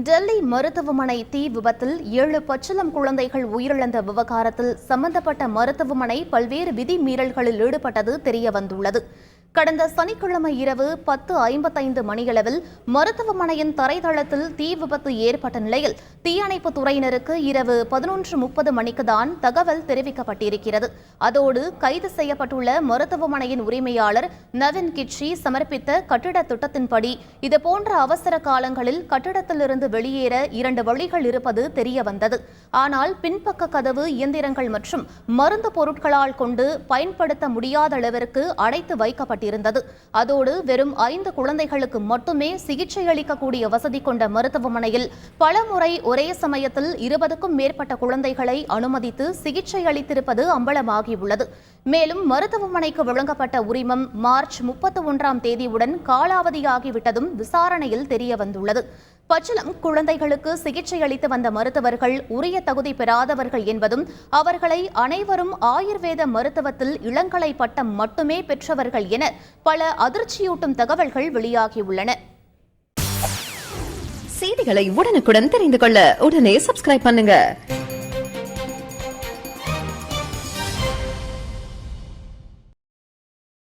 டெல்லி மருத்துவமனை தீ விபத்தில் 7 பச்சிளம் குழந்தைகள் உயிரிழந்த விவகாரத்தில் சம்பந்தப்பட்ட மருத்துவமனை பல்வேறு விதிமீறல்களில் ஈடுபட்டது தெரியவந்துள்ளது. கடந்த சனிக்கிழமை இரவு 10:55 மணியளவில் மருத்துவமனையின் தரைதளத்தில் தீ விபத்து ஏற்பட்ட நிலையில் தீயணைப்பு துறையினருக்கு இரவு 11:30 மணிக்குதான் தகவல் தெரிவிக்கப்பட்டிருக்கிறது. அதோடு கைது செய்யப்பட்டுள்ள மருத்துவமனையின் உரிமையாளர் நவீன் கிட்சி சமர்ப்பித்த கட்டிட திட்டத்தின்படி இதுபோன்ற அவசர காலங்களில் கட்டிடத்திலிருந்து வெளியேற 2 வழிகள் இருப்பது தெரியவந்தது. ஆனால் பின்பக்க கதவு இயந்திரங்கள் மற்றும் மருந்து பொருட்களால் கொண்டு பயன்படுத்த முடியாத அளவிற்கு அடைத்து வைக்கப்பட்டிருந்தது. அதோடு வெறும் 5 குழந்தைகளுக்கு மட்டுமே சிகிச்சை அளிக்கக்கூடிய வசதி கொண்ட மருத்துவமனையில் பலமுறை ஒரே சமயத்தில் 20க்கும் மேற்பட்ட குழந்தைகளை அனுமதித்து சிகிச்சை அளித்திருப்பது அம்பலமாகியுள்ளது. மேலும் மருத்துவமனைக்கு வழங்கப்பட்ட உரிமம் மார்ச் 31ஆம் தேதியுடன் காலாவதியாகிவிட்டதும் விசாரணையில் தெரியவந்துள்ளது. பச்சிளம் குழந்தைகளுக்கு சிகிச்சை அளித்து வந்த மருத்துவர்கள் உரிய தகுதி பெறாதவர்கள் என்பதும் அவர்களை அனைவரும் ஆயுர்வேத மருத்துவத்தில் இளங்கலை பட்டம் மட்டுமே பெற்றவர்கள் என பல அதிர்ச்சியூட்டும் தகவல்கள் வெளியாகியுள்ளன. செய்திகளை உடனுக்குடன் தெரிந்து கொள்ள உடனே சப்ஸ்கிரைப் பண்ணுங்க.